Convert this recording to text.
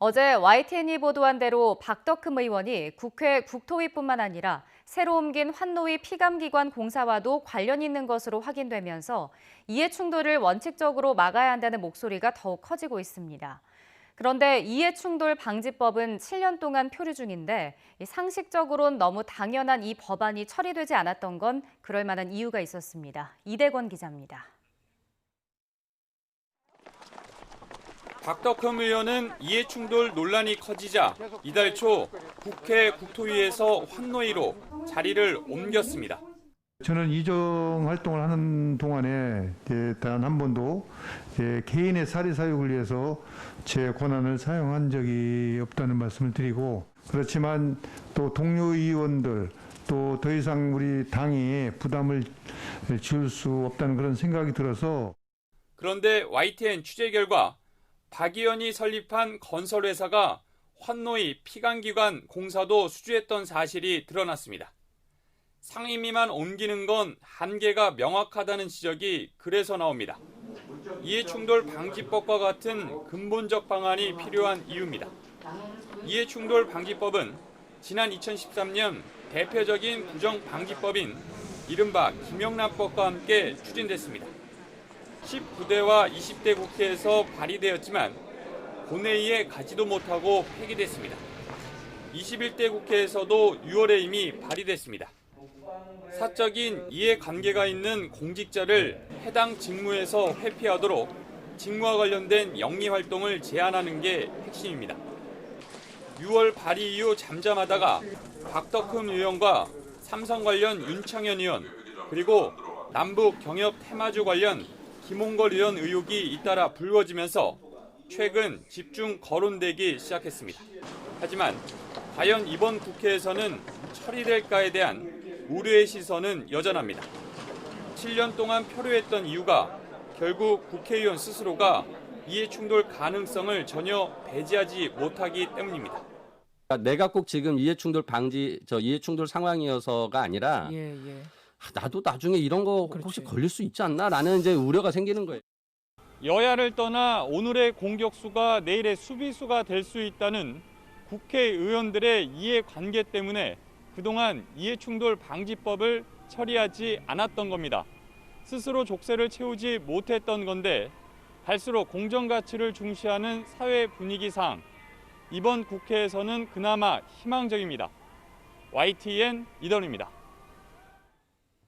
어제 YTN이 보도한 대로 박덕흠 의원이 국회 국토위뿐만 아니라 새로 옮긴 환노위 피감기관 공사와도 관련 있는 것으로 확인되면서 이해 충돌을 원칙적으로 막아야 한다는 목소리가 더욱 커지고 있습니다. 그런데 이해충돌 방지법은 7년 동안 표류 중인데 상식적으로는 너무 당연한 이 법안이 처리되지 않았던 건 그럴 만한 이유가 있었습니다. 이대권 기자입니다. 박덕흠 의원은 이해충돌 논란이 커지자 이달 초 국회 국토위에서 환노위로 자리를 옮겼습니다. 저는 이정 활동을 하는 동안에 단 한 번도 개인의 사리 사욕을 위해서 제 권한을 사용한 적이 없다는 말씀을 드리고, 그렇지만 또 동료 의원들 또 더 이상 우리 당이 부담을 지울 수 없다는 그런 생각이 들어서. 그런데 YTN 취재 결과 박 의원이 설립한 건설회사가 환노위 피감기관 공사도 수주했던 사실이 드러났습니다. 상임위만 옮기는 건 한계가 명확하다는 지적이 그래서 나옵니다. 이해충돌 방지법과 같은 근본적 방안이 필요한 이유입니다. 이해충돌 방지법은 지난 2013년 대표적인 부정방지법인 이른바 김영란법과 함께 추진됐습니다. 19대와 20대 국회에서 발의되었지만 본회의에 가지도 못하고 폐기됐습니다. 21대 국회에서도 6월에 이미 발의됐습니다. 사적인 이해관계가 있는 공직자를 해당 직무에서 회피하도록 직무와 관련된 영리활동을 제한하는 게 핵심입니다. 6월 발의 이후 잠잠하다가 박덕흠 의원과 삼성 관련 윤창현 의원, 그리고 남북 경협 테마주 관련 김홍걸 의원 의혹이 잇따라 불거지면서 최근 집중 거론되기 시작했습니다. 하지만 과연 이번 국회에서는 처리될까에 대한 우려의 시선은 여전합니다. 7년 동안 표류했던 이유가 결국 국회의원 스스로가 이해충돌 가능성을 전혀 배제하지 못하기 때문입니다. 내가 꼭 지금 이해충돌 상황이어서가 아니라 나도 나중에 이런 거 혹시 걸릴 수 있지 않나라는 이제 우려가 생기는 거예요. 여야를 떠나 오늘의 공격수가 내일의 수비수가 될 수 있다는 국회의원들의 이해관계 때문에 그동안 이해충돌 방지법을 처리하지 않았던 겁니다. 스스로 족쇄를 채우지 못했던 건데 갈수록 공정가치를 중시하는 사회 분위기상 이번 국회에서는 그나마 희망적입니다. YTN 이던우입니다.